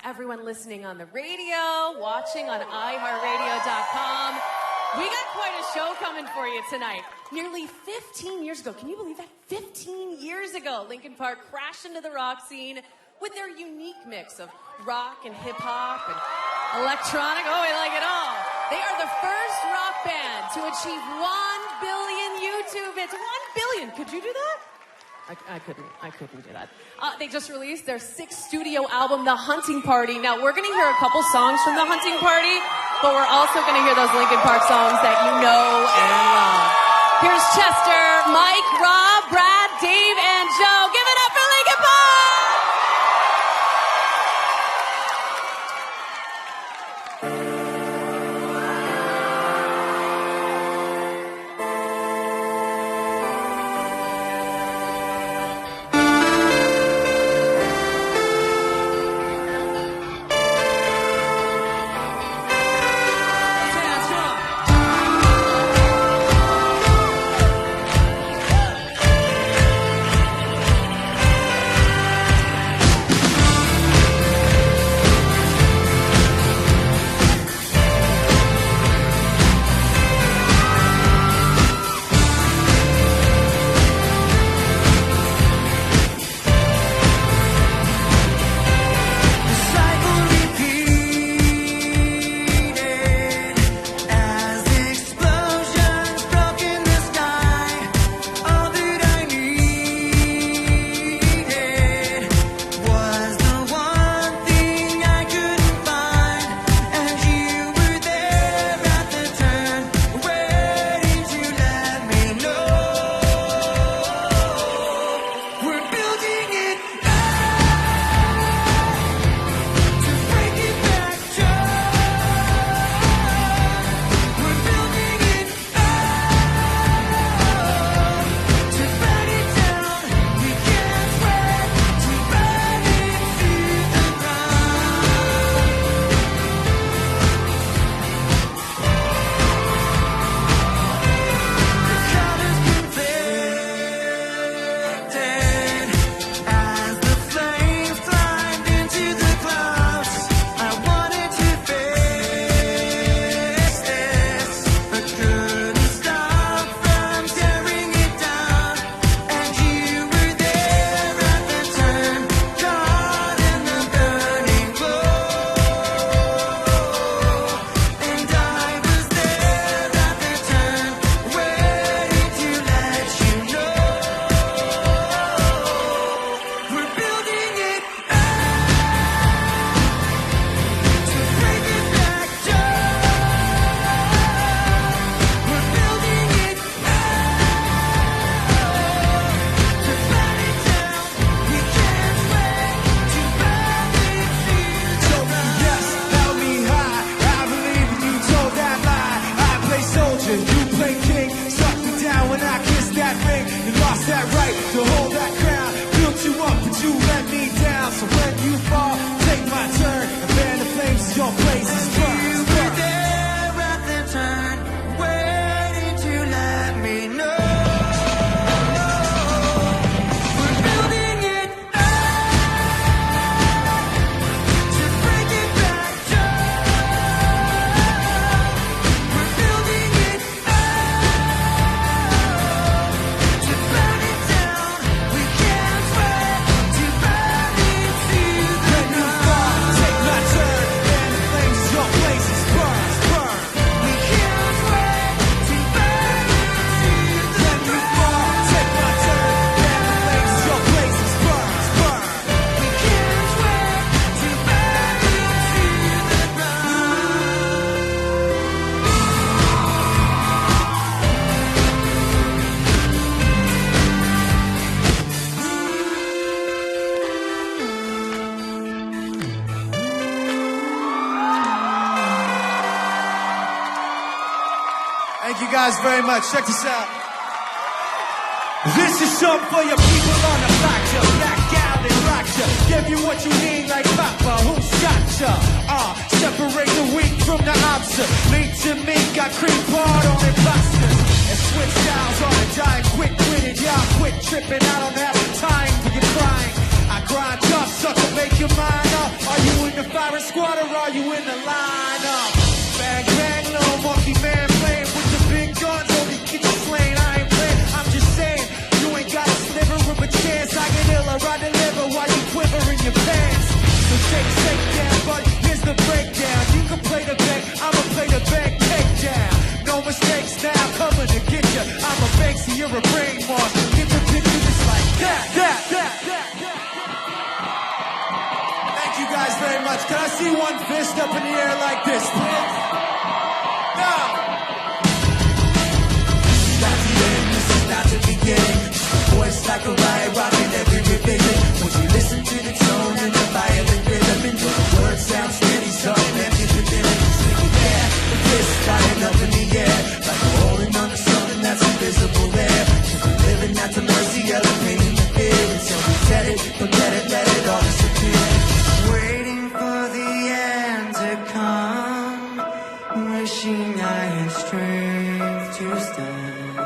everyone listening on the radio, watching on iHeartRadio.com. We got quite a show coming for you tonight. Nearly 15 years ago, can you believe that? 15 years ago, Linkin Park crashed into the rock scene with their unique mix of rock and hip-hop and electronic. Oh, I like it all. They are the first rock band to achieve 1 billion YouTube hits. 1 billion. Could you do that? I couldn't do that. They just released their 6th studio album, The Hunting Party. Now, we're going to hear a couple songs from The Hunting Party, but we're also going to hear those Linkin Park songs that you know and love. Here's Chester, Mike, Rob, Brad, Dave, and Joe. Give it up for Linkin Park! Thank you guys very much. Check this out. This is something for your people on the block, ya. Black out and rock ya. Give you what you need like Papa, who shot ya? Separate the weak from the opposite. Meat to meat, got cream part on imposters. And switch styles on the dime. Quick witted, y'all quit tripping. I don't have the time for your crying. I grind tough, sucker, make your mind up. Are you in the firing squad, or are you in the lineup? Bang, bang, little monkey man playing with the big guns, only get you slain. I ain't playing, I'm just saying, you ain't got a sliver of a chance. I get ill, I deliver while you quiver in your pants. So shake down, but here's the breakdown. You can play the bank, I'ma play the bank, take down. No mistakes now, coming to get you. I'm a Banksy, you're a brainwash. Get the picture just like that. Thank you guys very much. Can I see one fist up in the air like this, please? Now. This is not the end, this is not the beginning. Voice like a riot, rocking every revision. Won't you listen to the tone and the violent rhythm? And the words sound steady, something empty within it. Sing it there, the fist starting up in the air. Like we're holding on to something that's invisible there. We're living at the mercy of the pain and the fear. Until we get it, forget it, let it all disappear. Waiting for the end to come, wishing I had strength to stand.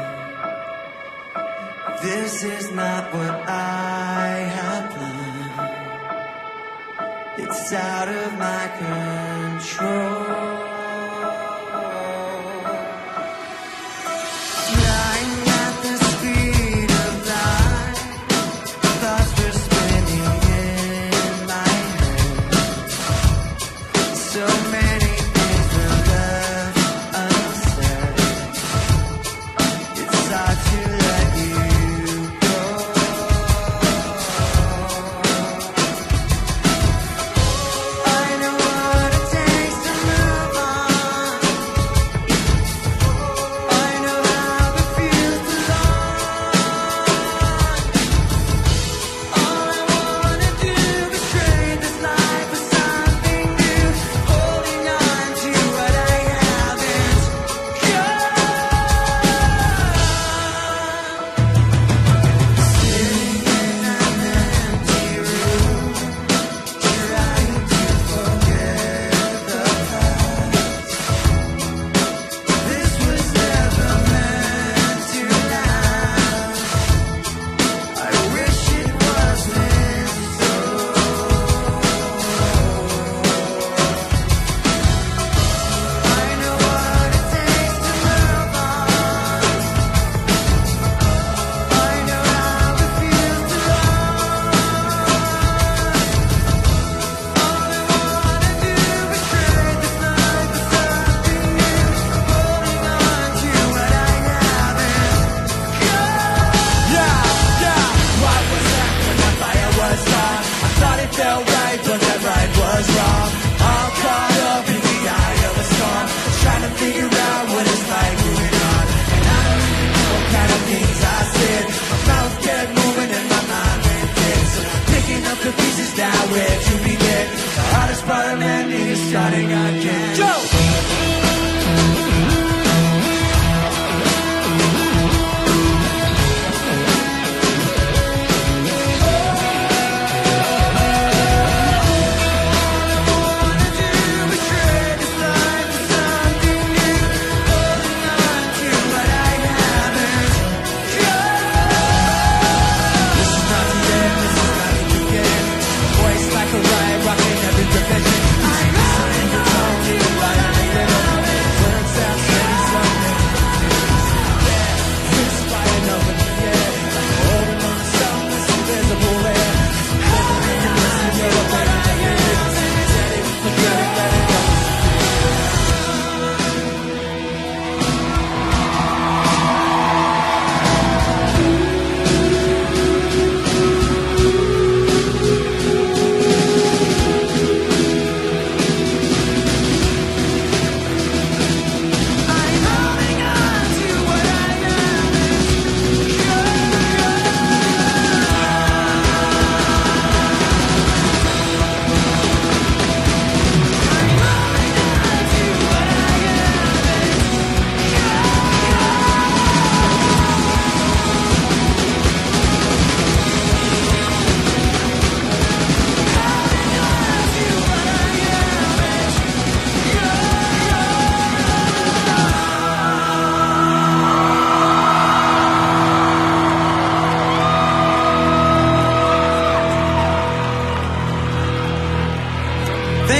This is not what I had planned. It's out of my control. Flying at the speed of light, thoughts were spinning in my head. So many things were left unsaid. It's hard to let you go. I know what it takes to move on.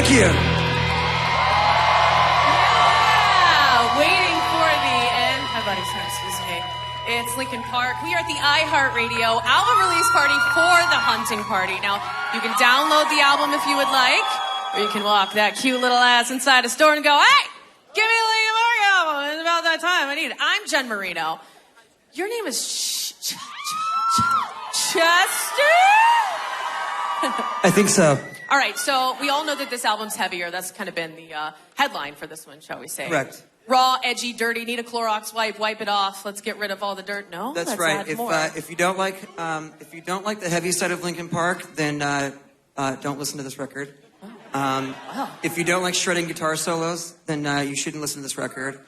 Thank you. Yeah, waiting for the end. Hi, buddy. Sorry, excuse me. It's Linkin Park. We are at the iHeartRadio album release party for the Hunting Party. Now, you can download the album if you would like, or you can walk that cute little ass inside a store and go, hey, give me a Linkin Park album. It's about that time. I need it. I'm Jenn Marino. Your name is Chester? I think so. All right, so we all know that this album's heavier. That's kind of been the headline for this one, shall we say. Correct. Raw, edgy, dirty, need a Clorox wipe it off. Let's get rid of all the dirt. No, That's let's right. add more. If you don't like the heavy side of Linkin Park, then don't listen to this record. If you don't like shredding guitar solos, then you shouldn't listen to this record.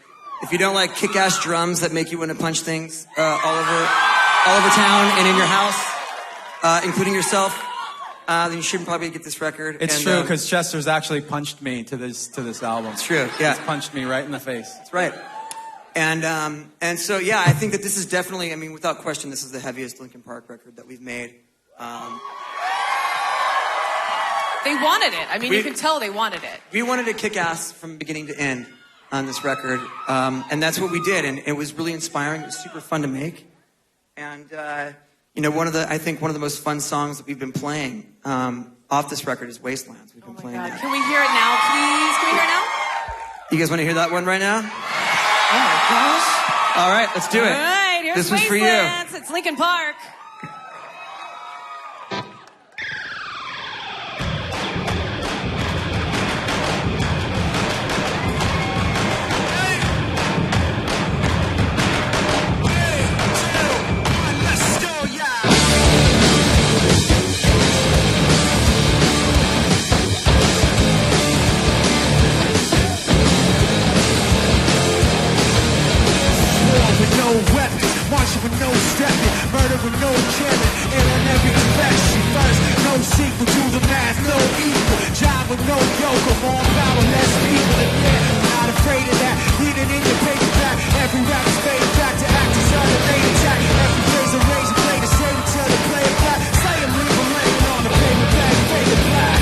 If you don't like kick-ass drums that make you want to punch things all over town and in your house, including yourself, then you shouldn't probably get this record. It's true, because Chester's actually punched me to this album. It's true, yeah. He's punched me right in the face. That's right. And so, yeah, I think that this is definitely, I mean, without question, this is the heaviest Linkin Park record that we've made. They wanted it. I mean, you can tell they wanted it. We wanted to kick ass from beginning to end on this record, and that's what we did, and it was really inspiring. It was super fun to make, and you know, I think one of the most fun songs that we've been playing off this record is Wastelands. We've been playing that. Can we hear it now, please? Can we hear it now? You guys want to hear that one right now? Oh my gosh! All right, let's do it. All right, here's This one's for you. Wastelands. It's Linkin Park. With no stepping, murder with no caring, ill in every direction. First, no sequel to the math, no equal. Job with no yoke, more power, less people. And yeah, I'm not afraid of that. Hidden in your paper back, every rap is faded back to actors on the main attack. Every phrase a razor blade, the same until they play it back. Slay them, leave them laying on the paper back, fade it black.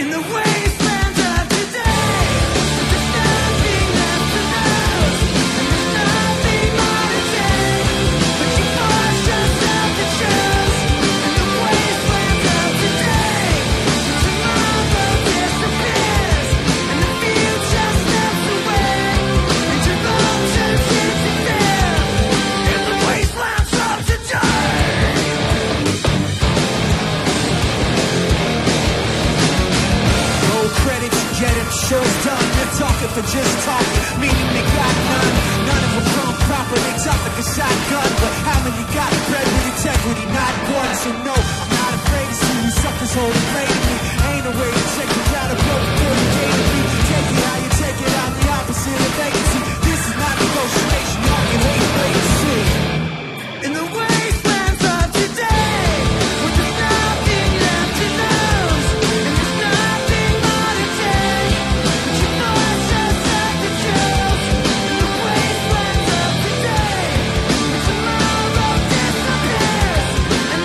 In the wastelands of today, there's nothing left to lose, and there's nothing more to take. Show's done, they're talking for just talking, meaning they got none. None of them come proper, they talk like a shotgun. But how many got bred with integrity? Not one. So no, I'm not afraid to see you suckers hold a blade to me. Ain't no way to check you out of broken for the game to me. Take it how you take it, I'm the opposite of vacancy. This is not negotiation, y'all can hate, wait and see. In the wastelands of today, where there's nothing left to lose, and there's nothing more to take. And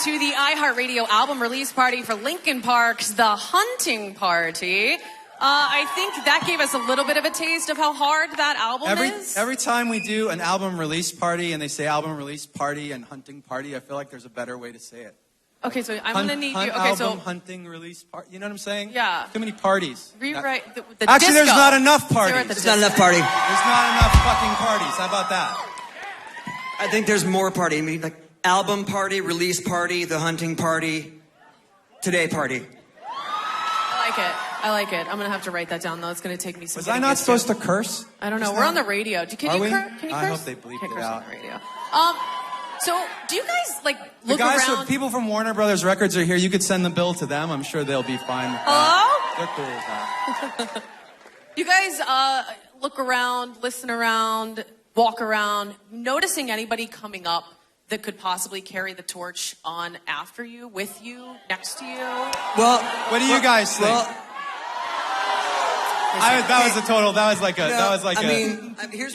to the iHeartRadio album release party for Linkin Park's The Hunting Party. I think that gave us a little bit of a taste of how hard that album is. Every time we do an album release party and they say album release party and hunting party, I feel like there's a better way to say it. Okay, so I'm going to need you. Okay, album, hunting, release party. You know what I'm saying? Yeah. Too many parties. Rewrite the Actually, disco. there's not enough parties. There's not enough party. There's not enough fucking parties. How about that? I think there's more party. I mean, like album party, release party, the hunting party, today party. I like it. I'm going to have to write that down, though. It's going to take me some. Was I not supposed to curse? I don't know. We're on the radio. Can you curse? I hope they bleeped it out. On the radio. So, do you guys, like, look the guys, around? people from Warner Brothers Records are here. You could send the bill to them. I'm sure they'll be fine with that. They're cool with that. You guys look around, listen around, walk around, noticing anybody coming up that could possibly carry the torch on after you, with you, next to you? Well, what do you guys think? You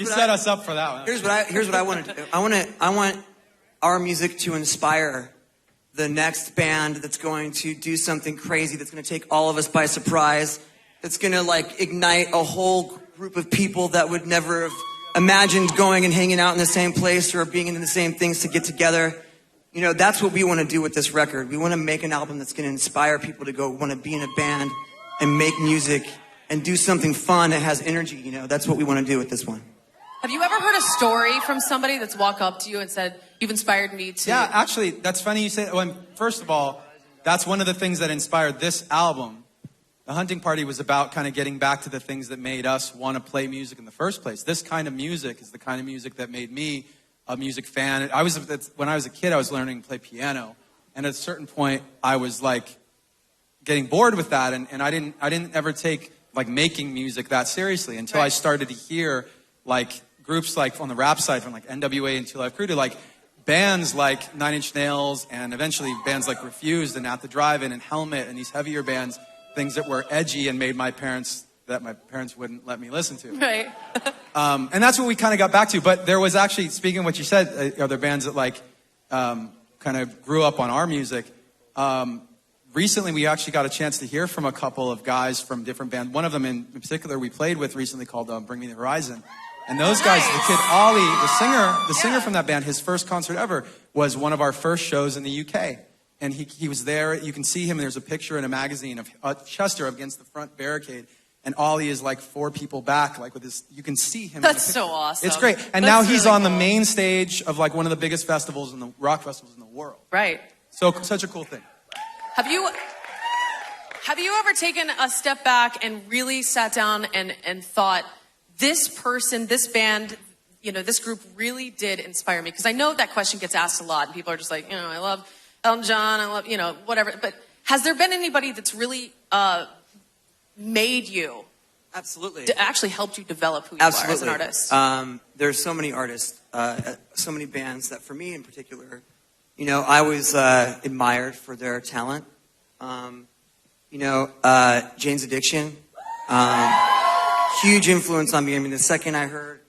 set us up for that one. Here's what I want to do. I want our music to inspire the next band that's going to do something crazy, that's going to take all of us by surprise, that's going to like ignite a whole group of people that would never have imagined going and hanging out in the same place or being in the same things to get together. You know, that's what we want to do with this record. We want to make an album that's going to inspire people to go want to be in a band and make music and do something fun that has energy. You know, that's what we want to do with this one. Have you ever heard a story from somebody that's walked up to you and said, you've inspired me to... Yeah, actually, that's funny you say that. Well, first of all, that's one of the things that inspired this album. The Hunting Party was about kind of getting back to the things that made us want to play music in the first place. This kind of music is the kind of music that made me a music fan. When I was a kid, I was learning to play piano. And at a certain point, I was like getting bored with that. And I didn't ever take like making music that seriously until I started to hear like groups like on the rap side from like NWA and Two Live Crew to like bands like Nine Inch Nails and eventually bands like Refused and At the Drive-In and Helmet and these heavier bands, things that were edgy and made my parents wouldn't let me listen to. Right. And that's what we kind of got back to. But there was actually, speaking of what you said, are there bands that like kind of grew up on our music? Recently, we actually got a chance to hear from a couple of guys from different bands. One of them in particular we played with recently called Bring Me the Horizon. And those guys, the kid Ollie, the singer from that band, his first concert ever was one of our first shows in the UK. And he was there. You can see him. There's a picture in a magazine of Chester against the front barricade. And Ollie is like 4 people back, like with his, you can see him. That's so awesome. It's great. And now he's on the main stage of like one of the biggest festivals rock festivals in the world. Right. So, such a cool thing. Have you ever taken a step back and really sat down and thought, this person, this band, you know, this group really did inspire me? Because I know that question gets asked a lot, and people are just like, you know, I love Elton John, I love, you know, whatever. But has there been anybody that's really made you? Absolutely. Actually helped you develop who you are as an artist? There's so many artists, so many bands that for me in particular, you know, I was admired for their talent. You know, Jane's Addiction, huge influence on me. I mean, the second I heard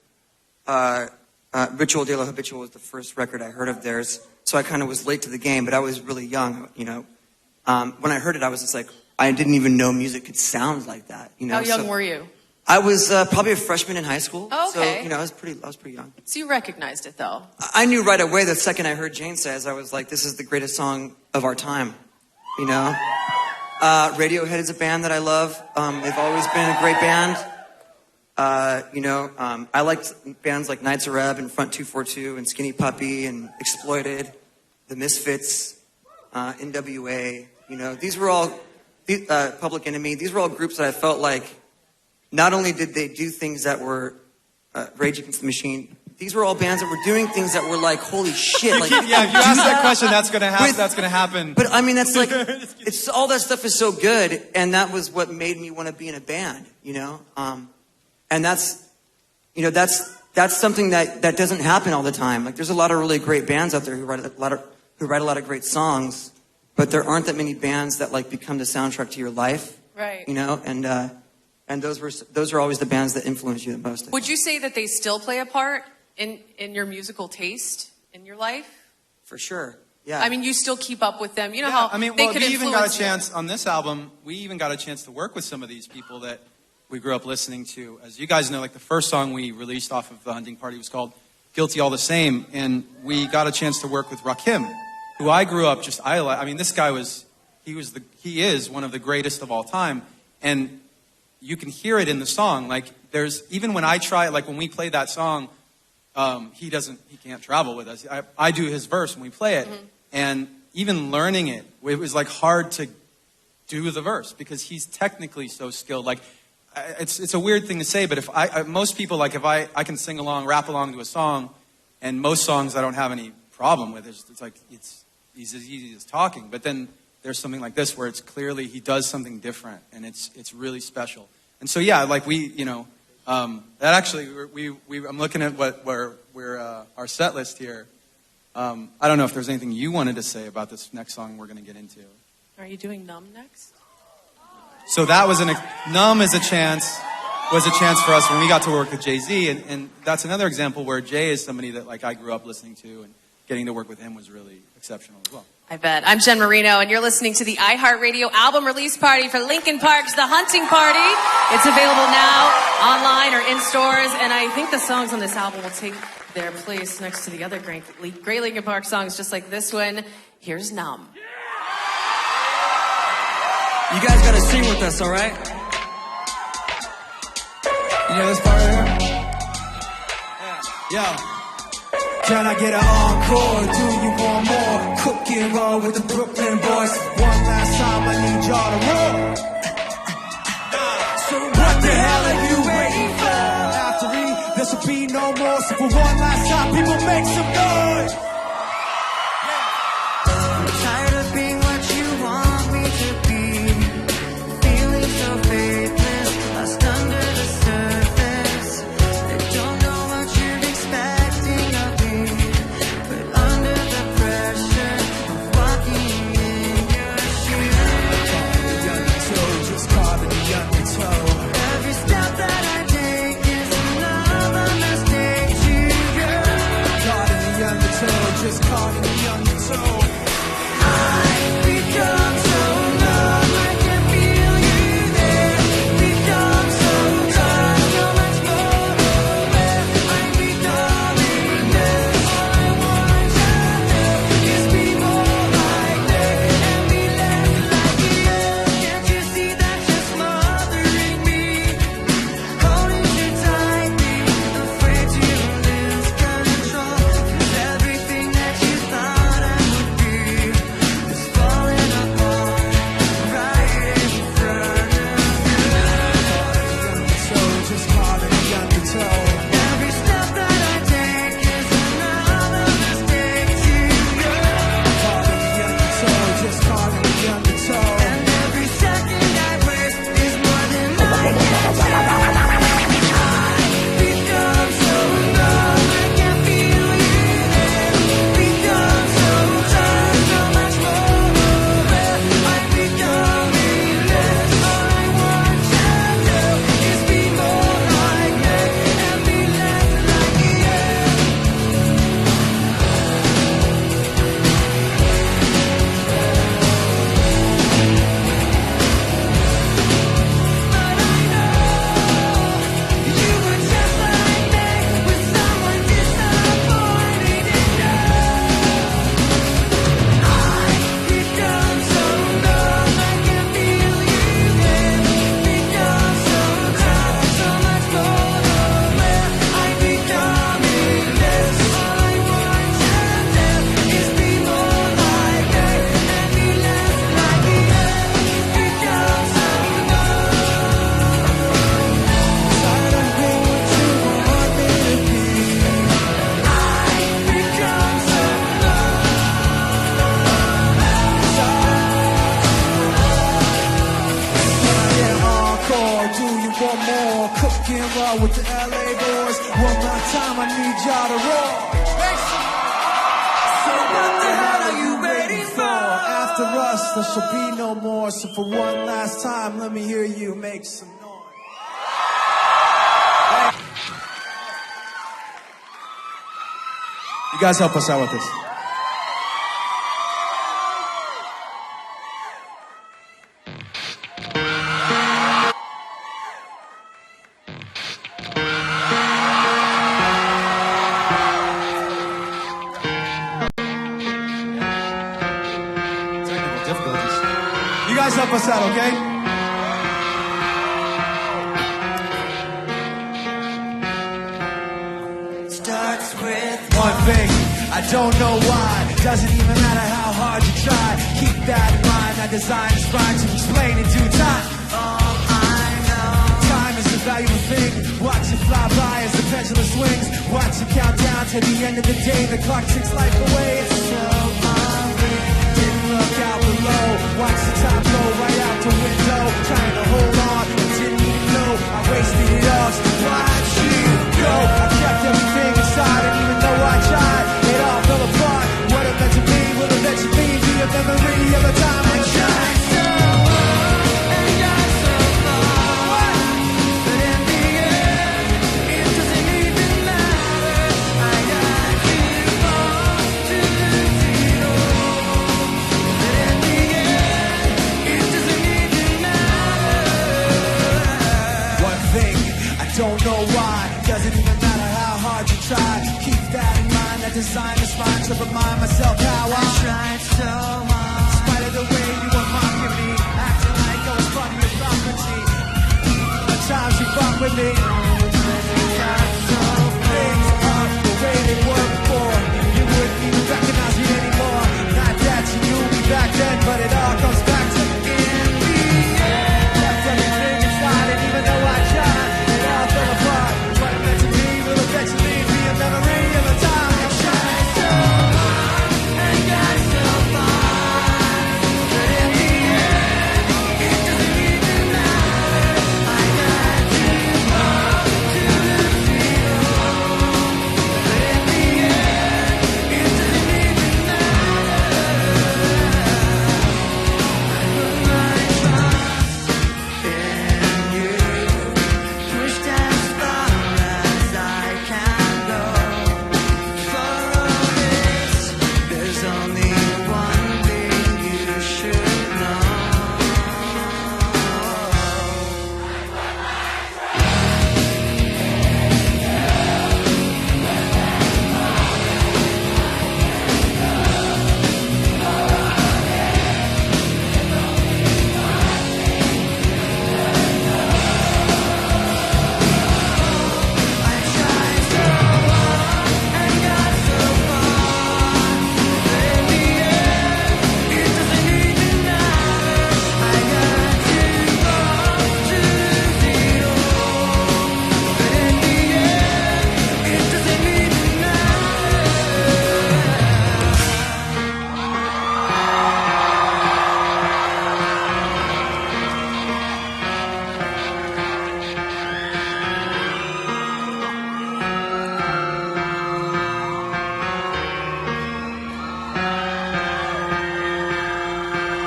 Ritual de la Habitual was the first record I heard of theirs. So I kind of was late to the game, but I was really young, you know. When I heard it, I was just like, I didn't even know music could sound like that. You know? How young were you? I was probably a freshman in high school. Oh, okay. So, you know, I was pretty young. So you recognized it, though? I knew right away the second I heard Jane Says, I was like, this is the greatest song of our time, you know? Radiohead is a band that I love. They've always been a great band. You know, I liked bands like Knights of Reb and Front 242 and Skinny Puppy and Exploited, The Misfits, NWA. You know, these were all, Public Enemy, these were all groups that I felt like not only did they do things that were Rage Against the Machine, these were all bands that were doing things that were like, holy shit. Like, yeah, if you ask that question, that's going to happen. That's going to happen. But I mean, that's like, it's all that stuff is so good, and that was what made me want to be in a band, you know? And that's, you know, that's something that doesn't happen all the time. Like, there's a lot of really great bands out there who write a lot of great songs, but there aren't that many bands that like become the soundtrack to your life. Right. You know, and those are always the bands that influence you the most. Would you say that they still play a part in your musical taste in your life? For sure. Yeah. I mean, you still keep up with them. You know Yeah, how I mean, they well, could we even got a influence you. chance on this album. We even got a chance to work with some of these people that we grew up listening to. As you guys know, like the first song we released off of the Hunting Party was called "Guilty All the Same," and we got a chance to work with Rakim, who I grew up just idolizing. I mean, this guy he is one of the greatest of all time, and you can hear it in the song. Like there's even when I try, like when we play that song, he can't travel with us. I do his verse when we play it, and even learning it was like hard to do the verse because he's technically so skilled. Like it's a weird thing to say, but if most people, like if I can sing along, rap along to a song, and most songs I don't have any problem with. It's like he's as easy as talking, but then there's something like this where it's clearly he does something different, and it's really special. And so yeah, like that actually I'm looking at our set list here. I don't know if there's anything you wanted to say about this next song we're going to get into. Are you doing Numb next? So that was Numb was a chance for us when we got to work with Jay-Z, and that's another example where Jay is somebody that like I grew up listening to, and getting to work with him was really exceptional as well. I bet. I'm Jenn Marino, and you're listening to the iHeartRadio album release party for Linkin Park's The Hunting Party. It's available now, online or in stores, and I think the songs on this album will take their place next to the other great Linkin Park songs, just like this one. Here's Numb. You guys gotta sing with us, all right? You know this part right here? Yo. Can I get an encore? Do you want more? Cook and roll with the Brooklyn boys. One last time, I need y'all to roll. So what the hell are you waiting for? After this will be no more. So for one last time, people make some noise. I'm tired of being what you want me to be. Feeling so faithless, lost under the surface. I don't know what you're expecting of me, but under the pressure of walking in your shoes, Just caught in the undertow. every step that I take is another mistake to you. Caught in the undertow. Just caught in the undertow. I've become so numb, I can feel you there. Become so tired, so much more aware. I'm becoming this. All I want to do is be more like this and be less like you. Can't you see that's just smothering me? Holding you tightly, afraid to lose control. 'Cause everything that you thought I would be is falling apart right in front of you. So just caught in the undertow. Every step that I take is another mistake to you. Caught in the undertow. Just caught in the undertow. And every second I waste is more than I can take. I've become so numb, I can't feel you there. Become so tired, so much more aware. I'm becoming this. All I want to do is be more like me and be less like you. But I know you were just like me, with someone disappointed in you. I've become so numb, I can't feel you there. Become so tired, so much more aware. I'm becoming this. All I want to do is be more like me and be less like you. Become so Tired of being what you want me to be. I've become so Can I get an encore? Do you want more? Cook and roll with the LA boys. One more time, I need y'all to roll. So what the hell are you waiting for? After us, there shall be no more. So for one last time, let me hear you make some noise. You guys help us out with this. You guys help us out, okay? Starts with One thing, I don't know why. Doesn't even matter how hard you try. Keep that in mind. That design is fine to explain in due time. all I know. Time is a valuable thing. Watch it fly by as the pendulum swings. Watch it count down to the end of the day. The clock takes life away. It's so unreal. Didn't look out below. Watch the time go right out the window. Trying to hold on, I didn't even know I wasted it all. So watch you go. I kept everything inside, and even though I tried, it all fell apart. What it meant to be will eventually be a memory of a time I tried so hard and got so far. But in the end, it doesn't even matter. I got too far to lose it all. But in the end, it doesn't even matter. One thing, I don't know why. Doesn't even matter how hard you try. Keep that in mind. That design is fine to remind myself how I Tried so much. in spite of the way you were mocking me, acting like I was funny as property. The times you fuck with me, things are the way they were before. You wouldn't even recognize me anymore. Not that you knew me back then, but it all comes back to in the end. Left everything inside, and even though I tried, it all fell apart. What it meant to be will eventually be a memory of a time I tried so hard and got so far. But in the end, it doesn't even matter. I got too far to lose it all. But in the end, it doesn't even matter. I put my trust in you. Pushed as far as I can go. For all this, there's only one thing you should know. I tried so hard and got so far. But in the end, it doesn't even matter. I got too far to lose it all. But in the end, it doesn't even matter.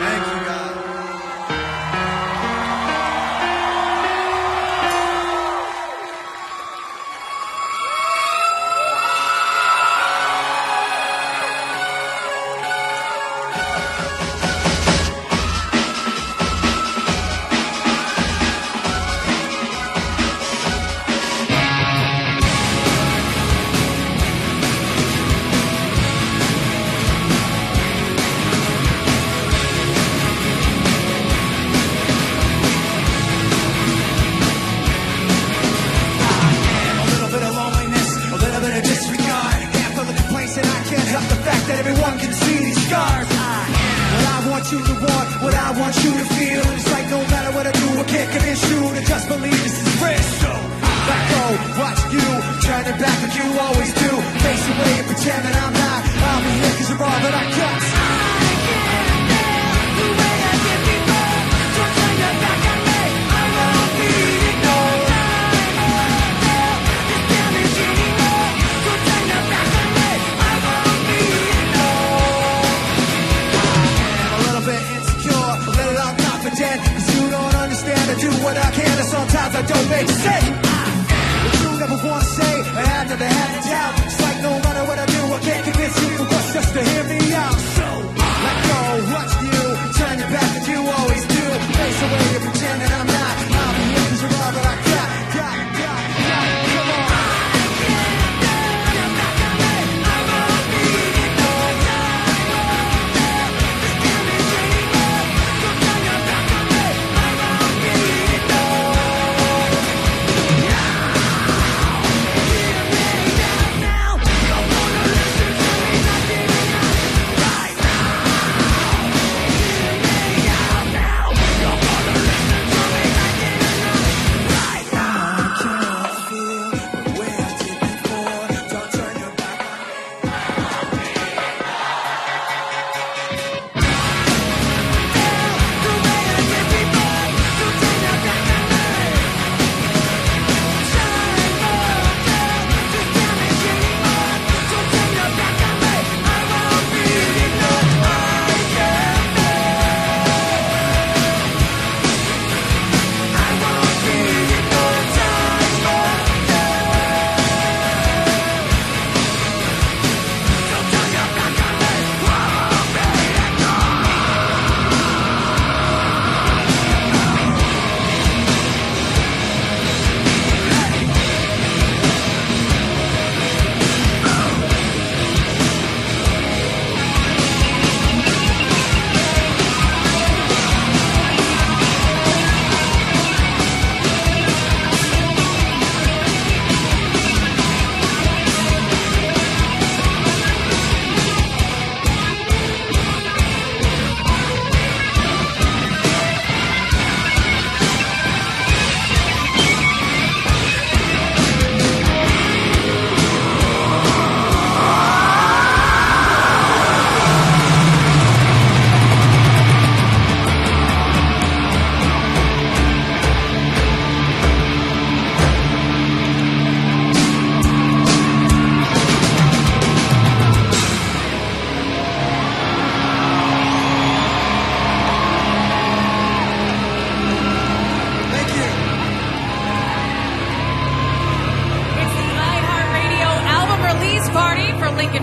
Thank you, guys. A little bit of loneliness, a little bit of disregard. Handful of complaints, and I can't help the fact that everyone can see these scars. What I want you to want, what I want you to feel. It's like no matter what I do, I can't convince you to just believe this is real. So let go, watch you turn it back like you always do. Face away and pretend that I'm not. I'll be here 'cause you're all that I got. A little bit insecure, a little unconfident. 'Cause you don't understand, I do what I can, and sometimes I don't make sense. But you never want to say, I never had to doubt. It's like no matter what I do, I can't convince you for what's just to hear me out. So let go, watch you turn your back like you always do. Face away and pretend that I'm not. I'll be here 'cause you're all that I got. Come on.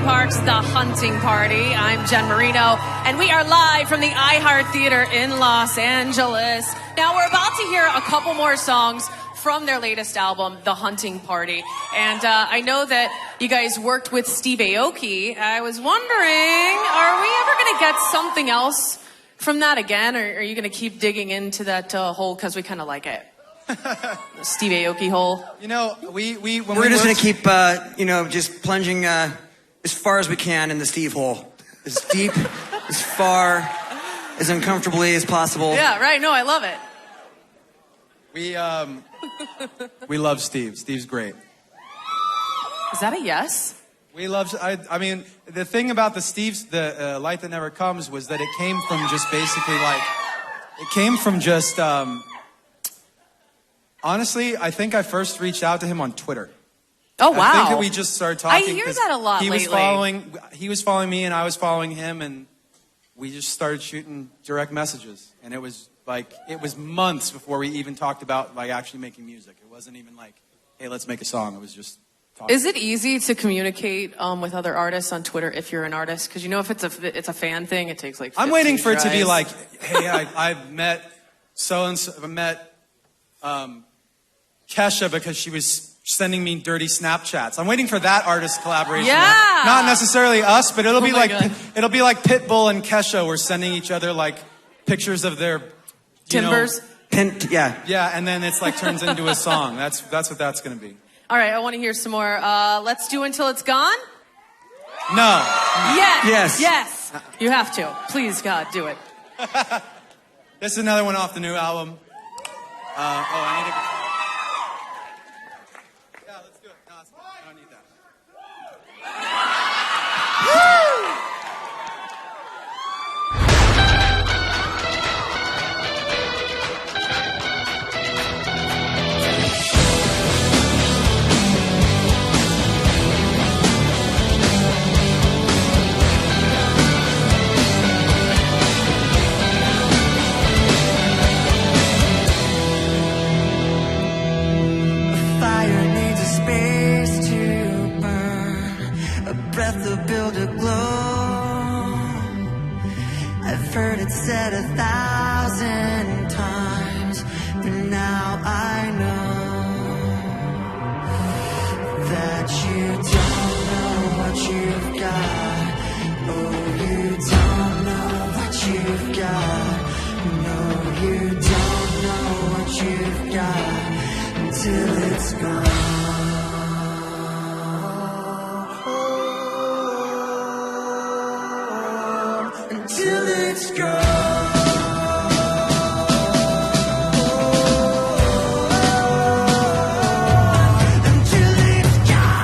Park's The Hunting Party. I'm Jenn Marino, and we are live from the iHeart Theater in Los Angeles. Now, we're about to hear a couple more songs from their latest album, The Hunting Party. And I know that you guys worked with Steve Aoki. I was wondering, are we ever going to get something else from that again? Or are you going to keep digging into that hole because we kind of like it? Steve Aoki hole. You know, we're just going to keep, just plunging as far as we can in the Steve hole. As deep, as far, as uncomfortably as possible. Yeah, right. No, I love it. We love Steve. Steve's great. Is that a yes? We love. I mean, the thing about the Light That Never Comes was that it came from just basically honestly, I think I first reached out to him on Twitter. Oh, wow. I think that we just started talking. I hear that a lot lately. He was following me and I was following him, and we just started shooting direct messages. And it was months before we even talked about actually making music. It wasn't even like, hey, let's make a song. It was just talking. Is it easy to communicate with other artists on Twitter if you're an artist? Because if it's a fan thing, it takes 15 I'm waiting for it to be tries. like, hey, I've met so-and-so, I've met Kesha because she was sending me dirty Snapchats. I'm waiting for that artist collaboration. Yeah. Not necessarily us, but it'll be my like God. it'll be like Pitbull and Kesha were sending each other pictures of their Timbers. Yeah. Yeah, and then it's turns into a song. That's what that's gonna be. All right, I want to hear some more. Let's do Until It's Gone. No. Yes. Yes. Yes. You have to. Please, God, do it. This is another one off the new album. I need to. Yeah, let's do it. No, it's fine. I don't need that. Fire needs a space to burn, a breath to build a glow. I've heard it said 1,000 times, but now I know that you don't know what you've got. Oh, you don't know what you've got. No, you don't know what you've got. Until it's gone. Until it's gone. Until it's gone.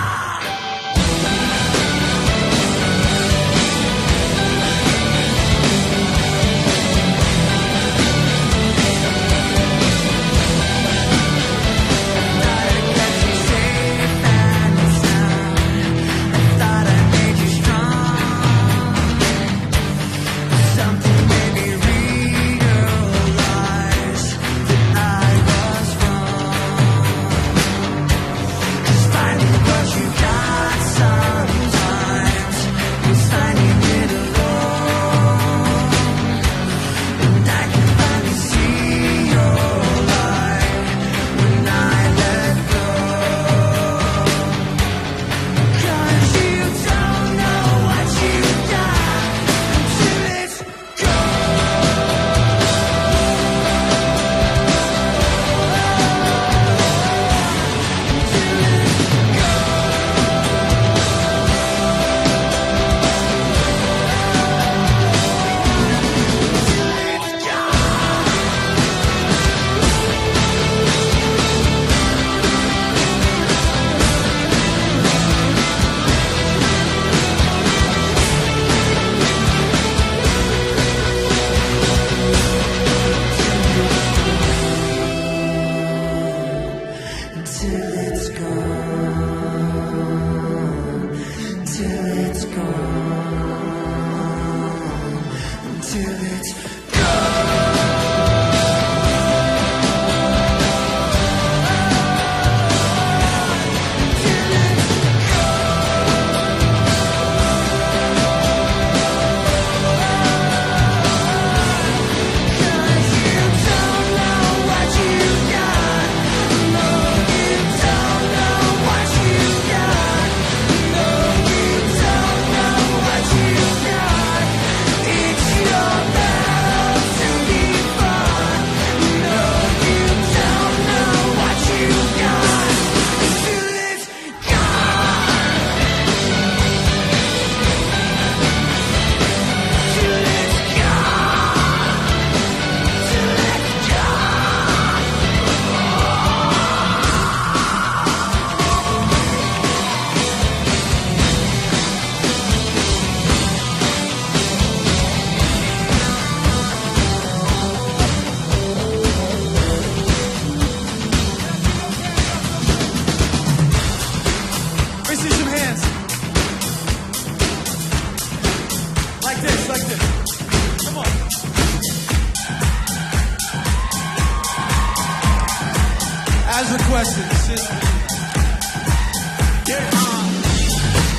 As requested.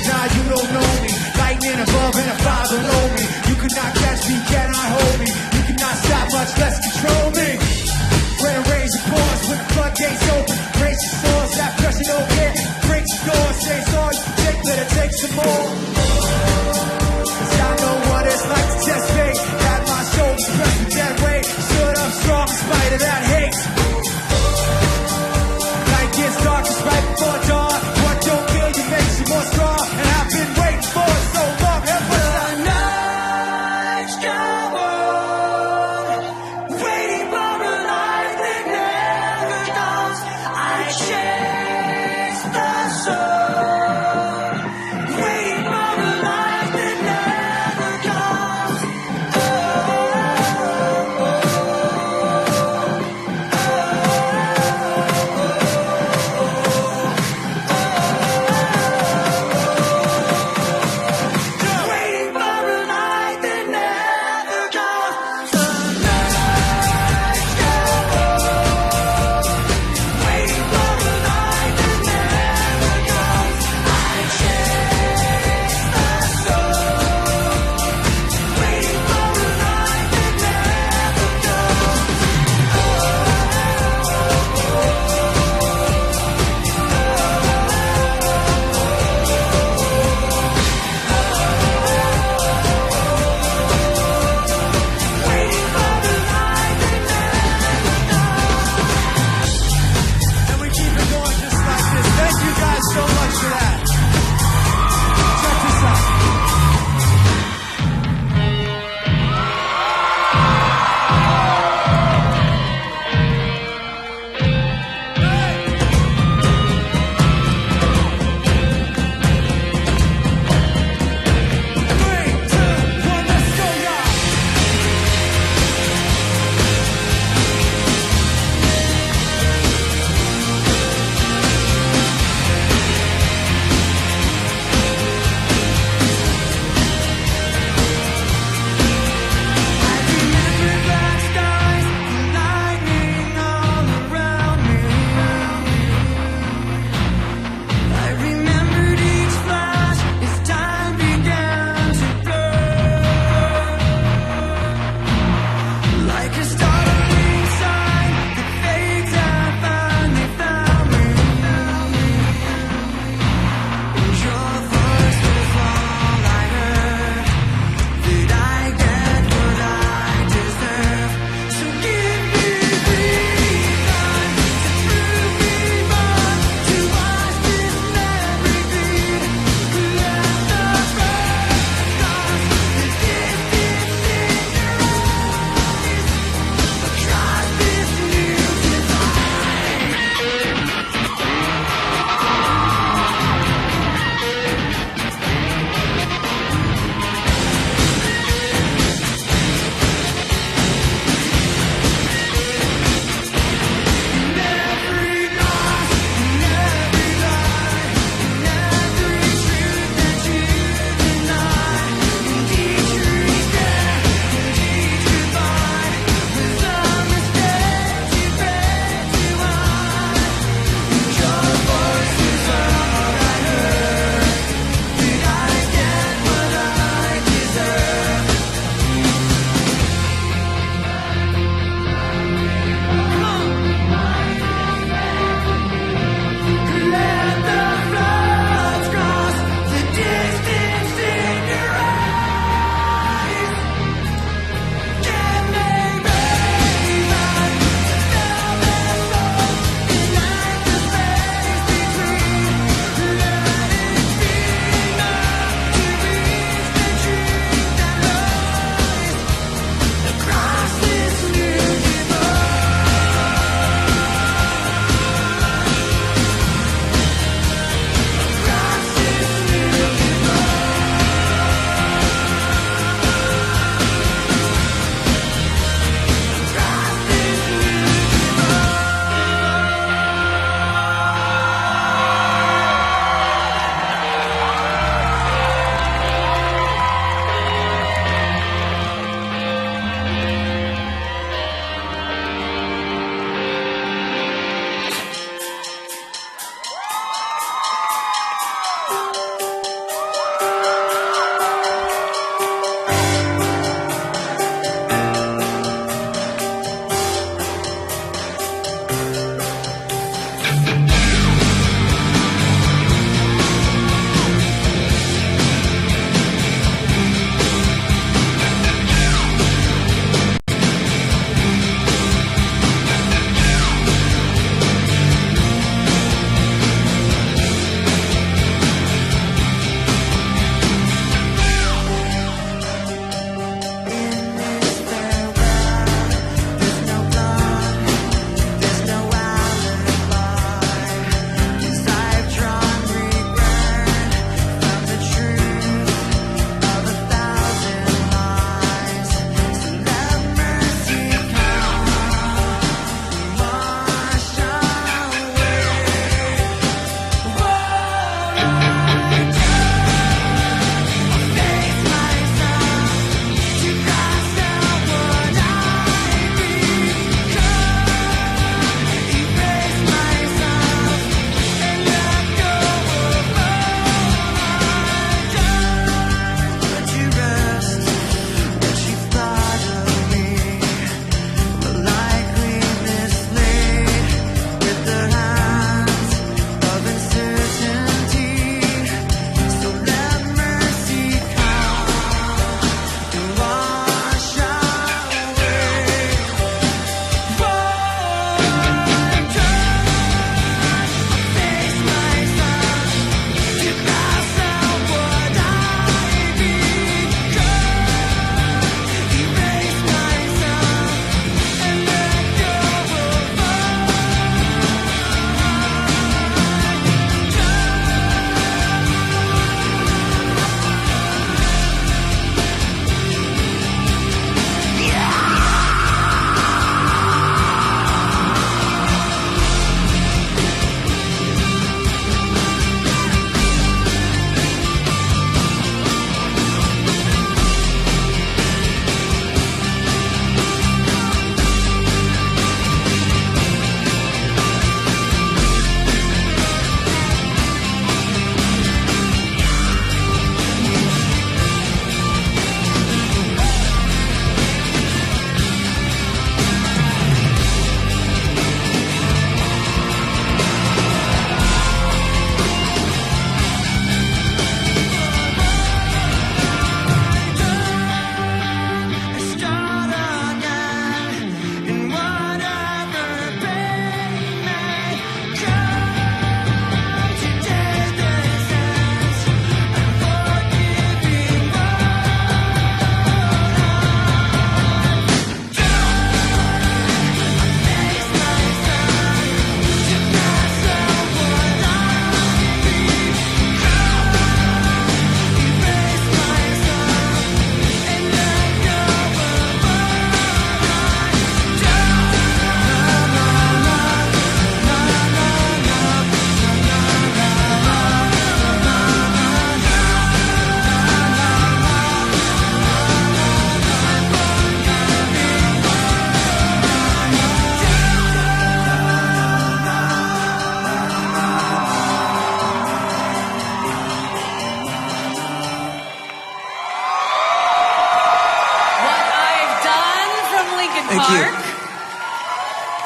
Nah, you don't know me. Lightning above and a fire below me. You could not catch me, cannot hold me. You cannot stop, much less control me. When I raise the pause, when the floodgates open, raise the swords, that pressure don't hit. Break the door, say it's all you take, but it takes some more. Cause I know what it's like to test fate. Had my shoulders pressed with dead weight. Stood up strong in spite of that hate. Night gets darkest right before dawn. What don't kill you makes you more strong. And I've been waiting for it so long. And when the nights come on, waiting for a life that never dawns, I chase the sun, waiting for a life that never comes. Oh, oh, oh, oh.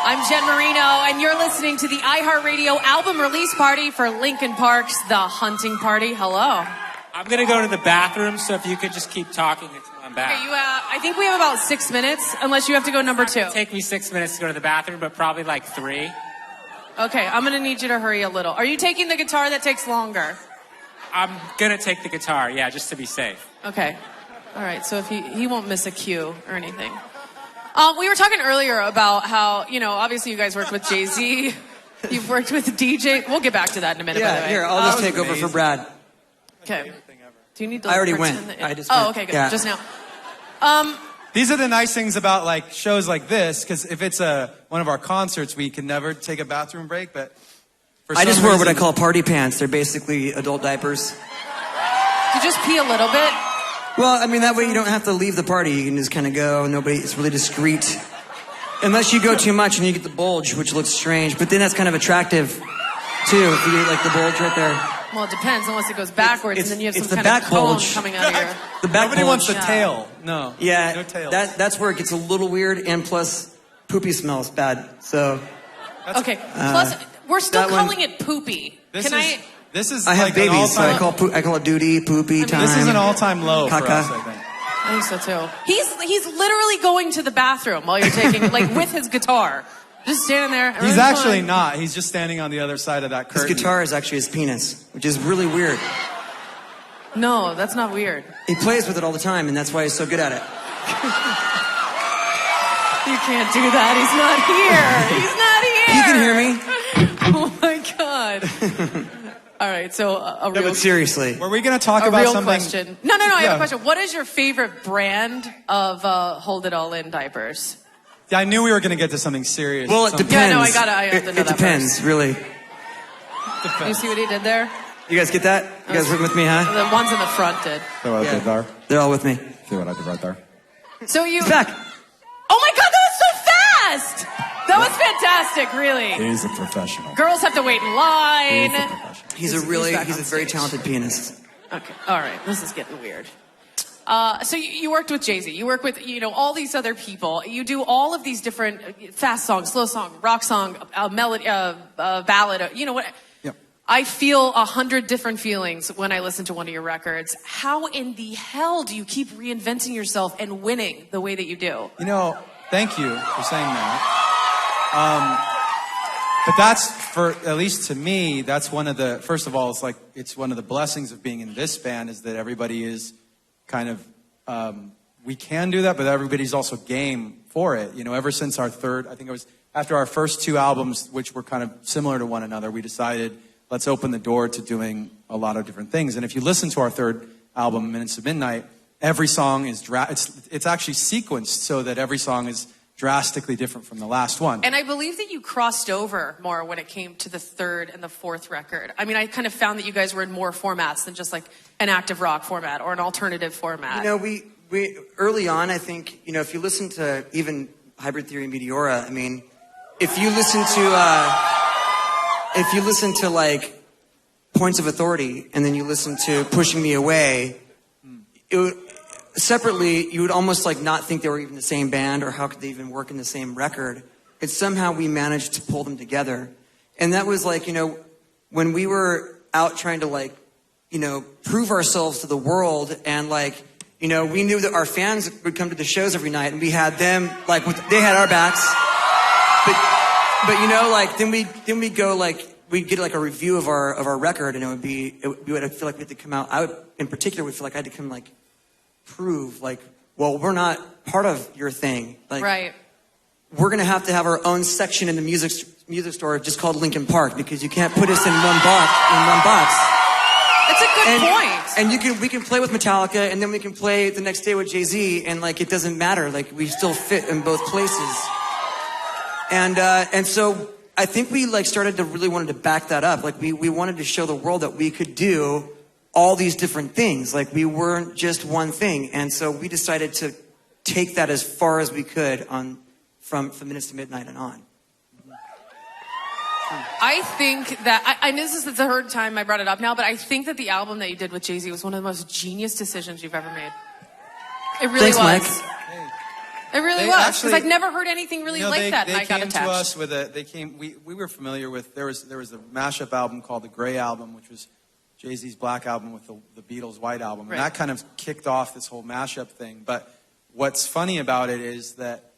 I'm Jenn Marino, and you're listening to the iHeartRadio album release party for Linkin Park's The Hunting Party. Hello. I'm going to go to the bathroom, so if you could just keep talking until I'm back. Okay, I think we have about 6 minutes, unless you have to go number 2. It'll take me 6 minutes to go to the bathroom, but probably like 3. Okay, I'm going to need you to hurry a little. Are you taking the guitar? That takes longer. I'm going to take the guitar, yeah, just to be safe. Okay. All right, so if he won't miss a cue or anything. We were talking earlier about how, obviously you guys worked with Jay-Z. You've worked with DJ. We'll get back to that in a minute, by the Yeah, way. here, I'll just take over for Brad. Okay. Do you need to I already pretend went. that- I just Oh, went. okay, good. Yeah. Just now. These are the nice things about like shows like this, because if it's one of our concerts, we can never take a bathroom break. But for I just some wear what I reason- call party pants. They're basically adult diapers. You just pee a little bit. Well, I mean, that way you don't have to leave the party. You can just kind of go. It's really discreet. Unless you go too much and you get the bulge, which looks strange. But then that's kind of attractive, too, if you get like the bulge right there. Well, it depends, unless it goes backwards, and then you have it's some the kind of back cone bulge. coming out of your... The back Nobody bulge. wants the Yeah. tail. No. Yeah, No tail. that's where it gets a little weird, and plus, poopy smells bad. So Okay, plus, we're still that one- calling it poopy. This Can is, I... This is I have like an babies, so all-time- I call it duty, poopy time. This is an all-time low for Caca. us, I think. I think so, too. He's literally going to the bathroom while you're taking... like, with his guitar. Just standing there. He's everything's actually fine. not. He's just standing on the other side of that His curtain. guitar is actually his penis, which is really weird. No, that's not weird. He plays with it all the time, and that's why he's so good at it. You can't do that. He's not here. He's not here. He can hear me. Oh my god. All right, so a No, real, but seriously. Were we going to talk a about real something? question. No, I have Yeah. a question. What is your favorite brand of Hold It All In diapers? Yeah, I knew we were going to get to something serious. Well, it Something- depends. Yeah, no, I have to know It that depends, really. You see what he did there? You guys get that? You guys working with me, huh? The ones in the front did. See what I did there? They're all with me. See what I did right there? So you... He's back. Oh my god, that was so fast! That was fantastic, really. He's a professional. Girls have to wait in line. He's a professional. He's a very talented pianist. Okay, all right, this is getting weird. So you worked with Jay-Z. You work with, all these other people. You do all of these different fast songs, slow song, rock song, melody, ballad, what. Yep. I feel 100 different feelings when I listen to one of your records. How in the hell do you keep reinventing yourself and winning the way that you do? Thank you for saying that. But that's, for at least to me, that's one of the, first of all, it's one of the blessings of being in this band is that everybody is kind of, we can do that, but everybody's also game for it. Ever since our third, I think it was after our first 2 albums, which were kind of similar to one another, we decided, let's open the door to doing a lot of different things. And if you listen to our third album, Minutes of Midnight, every song is, it's actually sequenced so that every song is drastically different from the last one. And I believe that you crossed over more when it came to the third and the fourth record. I mean, I kind of found that you guys were in more formats than just like an active rock format or an alternative format. We early on, I think, if you listen to even Hybrid Theory and Meteora, I mean, if you listen to like Points of Authority and then you listen to Pushing Me Away, separately, you would almost like not think they were even the same band or how could they even work in the same record. It's somehow we managed to pull them together. And that was like, when we were out trying to like, prove ourselves to the world and like, we knew that our fans would come to the shows every night and we had them like, they had our backs. But then we'd go like, we'd get like a review of our record and I'd feel like we had to come out. I would, in particular, would feel like I had to come like, prove like, well, we're not part of your thing. Like, right. We're gonna have to have our own section in the music store just called Linkin Park because you can't put us in one box. That's a good point. And we can play with Metallica and then we can play the next day with Jay-Z and like it doesn't matter. Like we still fit in both places. And so I think we like started to really wanted to back that up. Like we wanted to show the world that we could do all these different things. Like we weren't just one thing. And so we decided to take that as far as we could from Minutes to Midnight and on. I think that, I know this is the third time I brought it up now, but I think that the album that you did with Jay-Z was one of the most genius decisions you've ever made. It really Thanks, was. Mike. It really They was, because actually- I'd never heard anything really like that, and I got They came attached. to us with we were familiar with, there was a mashup album called The Gray Album, which was Jay-Z's Black Album with the Beatles' White Album. Right. And that kind of kicked off this whole mashup thing. But what's funny about it is that,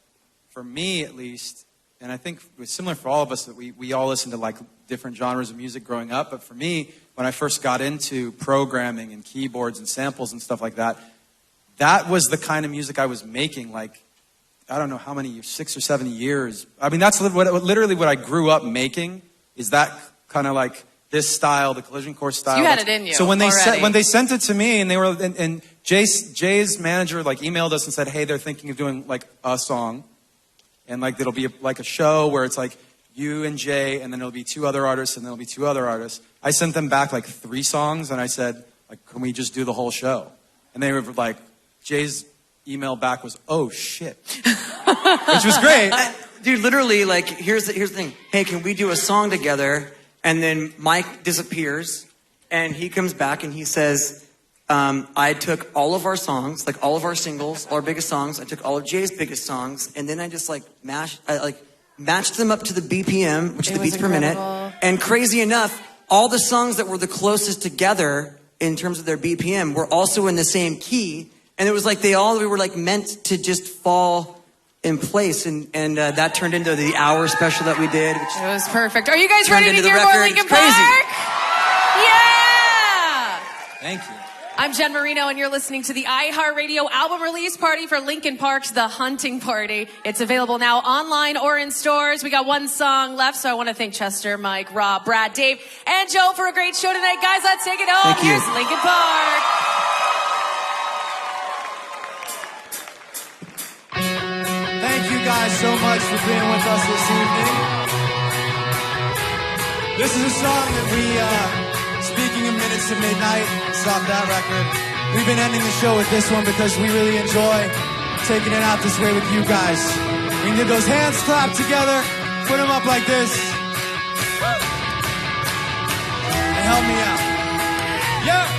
for me at least, and I think it was similar for all of us, that we all listened to like different genres of music growing up. But for me, when I first got into programming and keyboards and samples and stuff like that, that was the kind of music I was making, like, I don't know how many years, 6 or 7 years. I mean, that's literally what I grew up making, is that kind of like this style, the collision course style. You had it in you So when they already. sent it to me, and they were, and Jay's manager like emailed us and said, hey, they're thinking of doing like a song, and like it'll be like a show where it's like you and Jay, and then it'll be 2 other artists, and there'll be 2 other artists. I sent them back like 3 songs, and I said, like, can we just do the whole show? And they were like, Jay's email back was, oh shit, which was great. Dude, literally, like, here's the thing. Hey, can we do a song together? And then Mike disappears, and he comes back and he says, I took all of our songs, like all of our singles, all our biggest songs. I took all of Jay's biggest songs, and then I just like matched them up to the BPM, which is It the was beats per minute. incredible. And crazy enough, all the songs that were the closest together in terms of their BPM were also in the same key. And it was like we were like meant to just fall in place, and that turned into the hour special that we did. Which It was perfect. Are you guys Turned ready to into the hear more record. Linkin It's crazy. Park? Yeah! Thank you. I'm Jenn Marino, and you're listening to the iHeartRadio album release party for Linkin Park's The Hunting Party. It's available now online or in stores. We got 1 song left, so I want to thank Chester, Mike, Rob, Brad, Dave, and Joe for a great show tonight. Guys, let's take it home. Thank you. Here's Linkin Park. Thank you guys so much for being with us this evening. This is a song that we, speaking of Minutes to Midnight, stop that record. We've been ending the show with this one because we really enjoy taking it out this way with you guys. We can get those hands clapped together, put them up like this, and help me out. Yeah!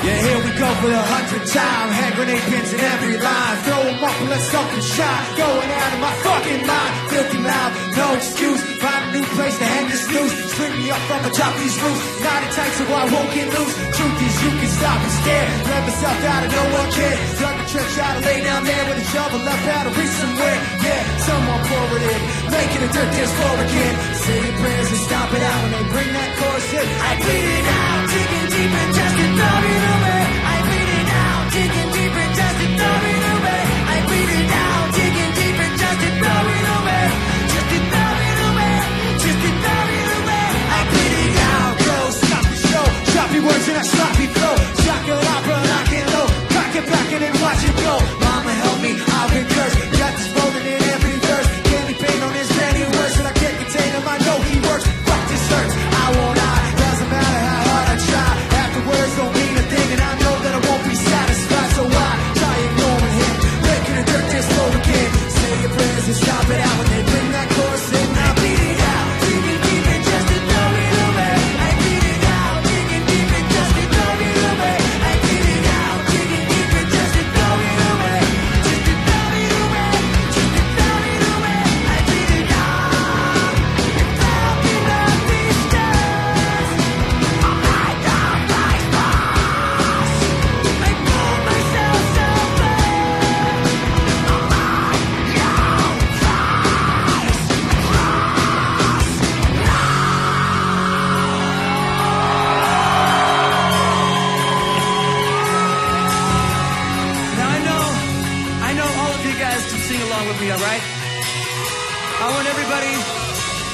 Yeah, here we go for the 100th time. Hand grenade pins in every line. Throw them up and let something shine. Going out of my fucking mind. Filthy mouth, no excuse. Find a new place to hang this noose. String me up from atop these roofs. Knotted tight so I won't get loose. Truth is you can stop and stare. Let myself out and no one cares. Dug the trench out and lay down there with a shovel left out to reach somewhere. Yeah, someone pour it in. Making a dirt dance floor again. Say your prayers and stop it out when they bring that chorus in. I bleed it out, digging deep and just to throw it away. I bleed it out, digging deep and just to throw it away. I bleed it out, digging deep and just to throw it away. Just to throw it away, just to throw it away. I bleed it out, go stop the show. Choppy words and a sloppy flow. Shotgun opera, lock and low. Cock it back and then watch it go. Mama help me, I've been cursed. Got this rolling in every verse. Candy paint on his many words and I can't contain him. I know he works. Fuck this hurts, I won't lie. Doesn't matter how hard I try. Afterwards don't mean a thing, and I know that I won't be satisfied. So I try ignoring him, making a dirt dance floor again. Say your prayers and stop it out when they bring that chorus in. I bleed it out, digging deep and just to throw it away. I bleed it out, digging deep and just to throw it away. I bleed it out, digging deep and just to throw it away. Just to throw it away, just to throw it away. I bleed it out, flopping up these stairs. I don't like boss. I pull myself so bad. Now I know all of you guys can sing along with me, all right? I want everybody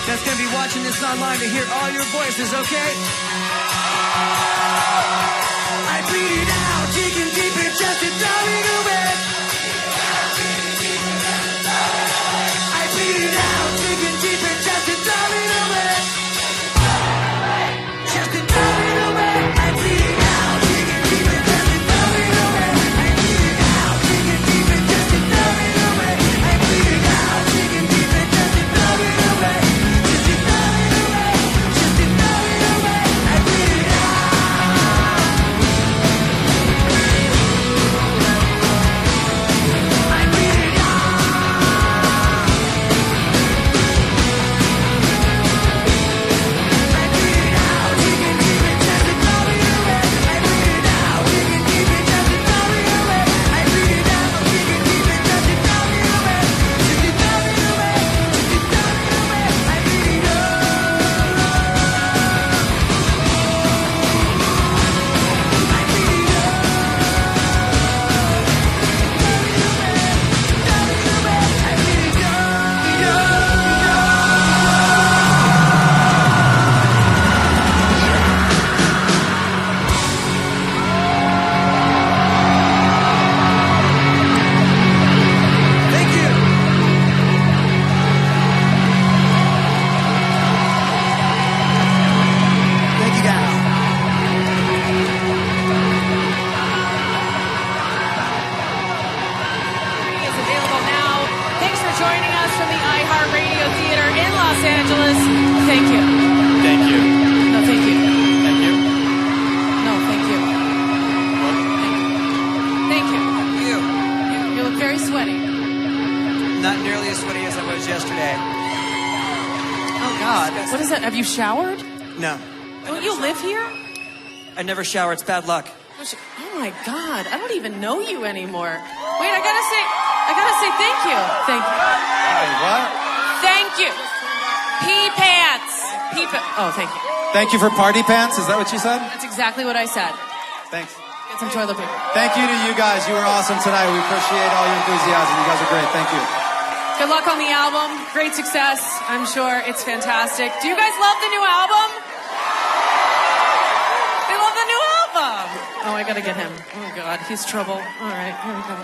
that's gonna be watching this online to hear all your voices, okay? I bleed it out, digging deep and just to throw it away. I bleed it out, digging deep and just to throw it away. Just to throw it away. I bleed it out, digging deep and just to throw it away. I bleed it out, digging deep and just to throw it away. I bleed it out, digging deep and just to throw it away. Just to throw it away. Just to throw it away. I bleed it out. thank you. Thank you. No, thank you. Thank you. No, thank you. Thank you. You. You look very sweaty. Not nearly as sweaty as I was yesterday. Oh, God. What is that? Have you showered? No. Don't you live here? I never shower. It's bad luck. Oh, my God. I don't even know you anymore. Wait, I gotta say thank you. Thank you. Wait, what? Thank you. Pee pants. Oh, thank you. Thank you for party pants. Is that what you said? That's exactly what I said. Thanks. Get some toilet paper. Thank you to you guys. You were awesome tonight. We appreciate all your enthusiasm. You guys are great. Thank you. Good luck on the album. Great success. I'm sure it's fantastic. Do you guys love the new album? They love the new album. Oh, I gotta get him. Oh, God. He's trouble. All right. Here we go.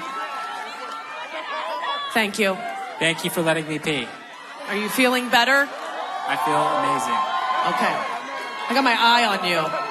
Thank you. Thank you for letting me pee. Are you feeling better? I feel amazing. Okay. I got my eye on you.